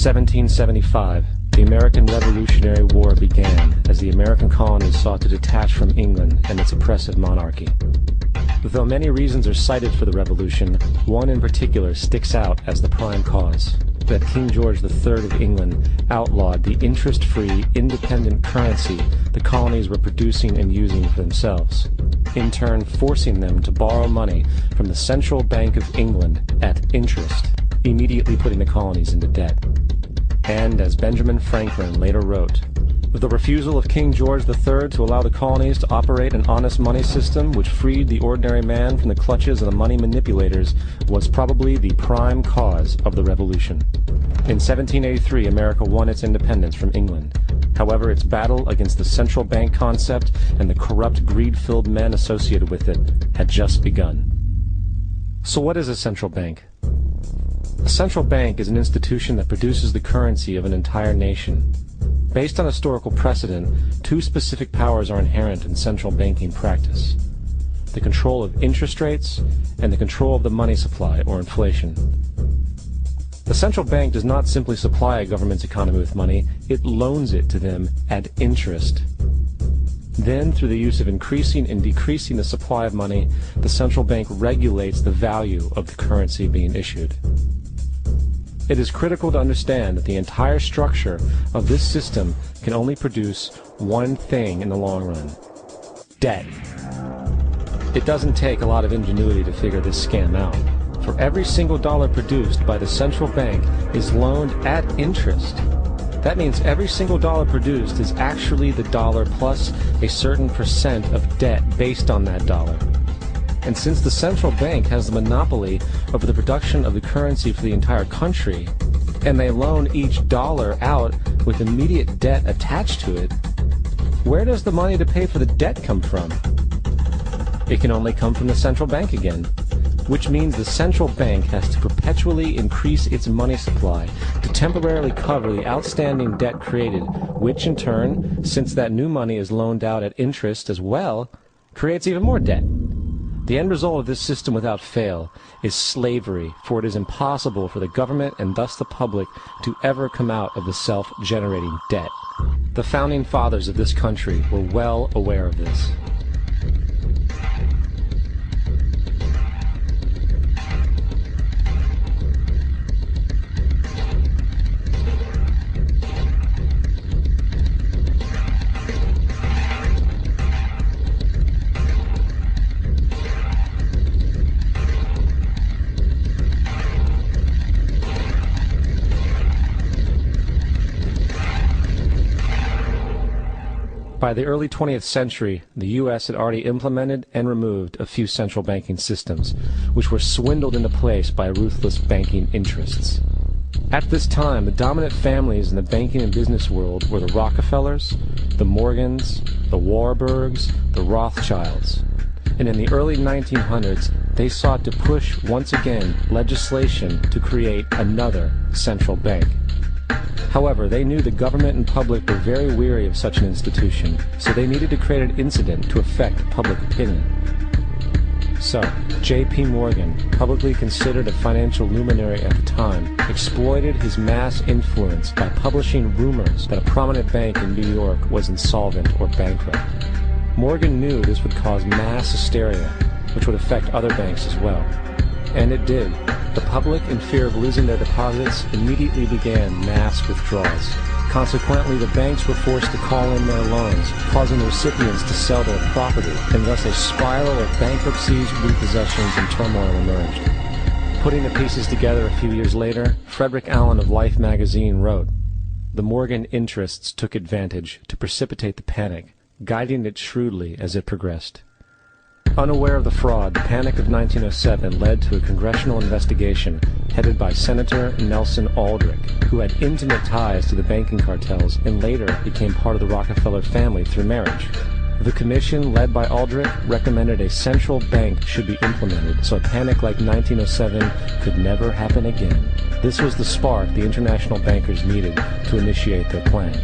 1775, the American Revolutionary War began as the American colonies sought to detach from England and its oppressive monarchy. Though many reasons are cited for the revolution, one in particular sticks out as the prime cause: that King George III of England outlawed the interest-free, independent currency the colonies were producing and using for themselves, in turn forcing them to borrow money from the Central Bank of England at interest, immediately putting the colonies into debt. And as Benjamin Franklin later wrote, the refusal of King George III to allow the colonies to operate an honest money system which freed the ordinary man from the clutches of the money manipulators was probably the prime cause of the revolution. In 1783, America won its independence from England. However, its battle against the central bank concept and the corrupt, greed-filled men associated with it had just begun. So what is a central bank? A central bank is an institution that produces the currency of an entire nation. Based on historical precedent, two specific powers are inherent in central banking practice: the control of interest rates and the control of the money supply, or inflation. The central bank does not simply supply a government's economy with money, it loans it to them at interest. Then, through the use of increasing and decreasing the supply of money, the central bank regulates the value of the currency being issued. It is critical to understand that the entire structure of this system can only produce one thing in the long run: debt. It doesn't take a lot of ingenuity to figure this scam out. For every single dollar produced by the central bank is loaned at interest. That means every single dollar produced is actually the dollar plus a certain percent of debt based on that dollar. And since the central bank has the monopoly over the production of the currency for the entire country, and they loan each dollar out with immediate debt attached to it, where does the money to pay for the debt come from? It can only come from the central bank again, which means the central bank has to perpetually increase its money supply to temporarily cover the outstanding debt created, which in turn, since that new money is loaned out at interest as well, creates even more debt. The end result of this system without fail is slavery, for it is impossible for the government and thus the public to ever come out of the self-generating debt. The founding fathers of this country were well aware of this. By the early 20th century, the U.S. had already implemented and removed a few central banking systems, which were swindled into place by ruthless banking interests. At this time, the dominant families in the banking and business world were the Rockefellers, the Morgans, the Warburgs, the Rothschilds. And in the early 1900s, they sought to push once again legislation to create another central bank. However, they knew the government and public were very weary of such an institution, so they needed to create an incident to affect public opinion. So, J.P. Morgan, publicly considered a financial luminary at the time, exploited his mass influence by publishing rumors that a prominent bank in New York was insolvent or bankrupt. Morgan knew this would cause mass hysteria, which would affect other banks as well. And it did. The public, in fear of losing their deposits, immediately began mass withdrawals. Consequently, the banks were forced to call in their loans, causing the recipients to sell their property, and thus a spiral of bankruptcies, repossessions, and turmoil emerged. Putting the pieces together a few years later, Frederick Allen of Life magazine wrote, "The Morgan interests took advantage to precipitate the panic, guiding it shrewdly as it progressed." Unaware of the fraud, the Panic of 1907 led to a congressional investigation headed by Senator Nelson Aldrich, who had intimate ties to the banking cartels and later became part of the Rockefeller family through marriage. The commission, led by Aldrich, recommended a central bank should be implemented so a panic like 1907 could never happen again. This was the spark the international bankers needed to initiate their plan.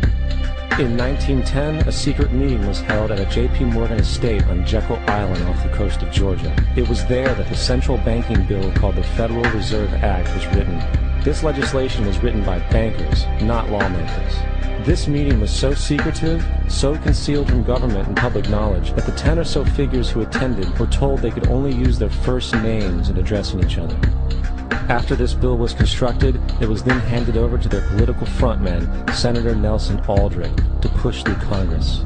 In 1910, a secret meeting was held at a J.P. Morgan estate on Jekyll Island off the coast of Georgia. It was there that the central banking bill called the Federal Reserve Act was written. This legislation was written by bankers, not lawmakers. This meeting was so secretive, so concealed from government and public knowledge, that the 10 or so figures who attended were told they could only use their first names in addressing each other. After this bill was constructed, it was then handed over to their political frontman, Senator Nelson Aldrich, to push through Congress.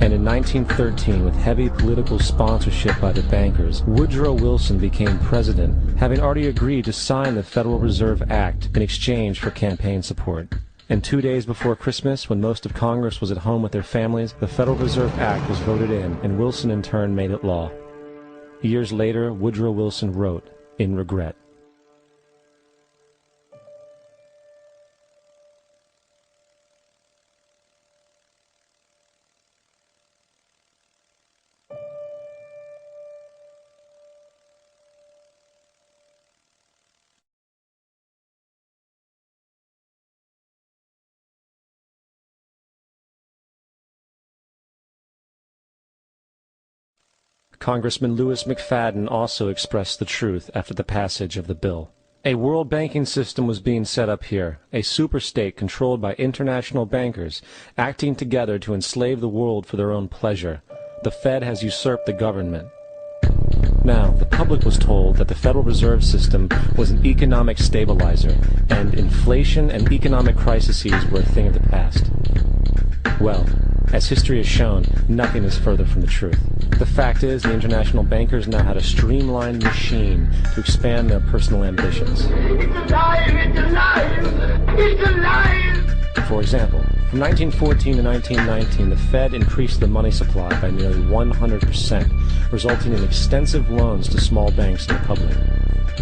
And in 1913, with heavy political sponsorship by the bankers, Woodrow Wilson became president, having already agreed to sign the Federal Reserve Act in exchange for campaign support. And 2 days before Christmas, when most of Congress was at home with their families, the Federal Reserve Act was voted in, and Wilson in turn made it law. Years later, Woodrow Wilson wrote, in regret, Congressman Louis McFadden also expressed the truth after the passage of the bill. A world banking system was being set up here, a superstate controlled by international bankers, acting together to enslave the world for their own pleasure. The Fed has usurped the government. Now, the public was told that the Federal Reserve System was an economic stabilizer, and inflation and economic crises were a thing of the past. Well, as history has shown, nothing is further from the truth. The fact is, the international bankers now had a streamlined machine to expand their personal ambitions. It's alive! It's alive! It's alive! For example, from 1914 to 1919, the Fed increased the money supply by nearly 100%, resulting in extensive loans to small banks and the public.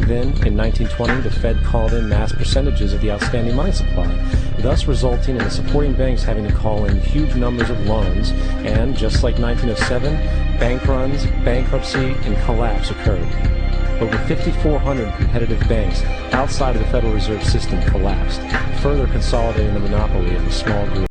Then, in 1920, the Fed called in mass percentages of the outstanding money supply, thus resulting in the supporting banks having to call in huge numbers of loans, and, just like 1907, bank runs, bankruptcy, and collapse occurred. Over 5,400 competitive banks outside of the Federal Reserve System collapsed, further consolidating the monopoly of a small group.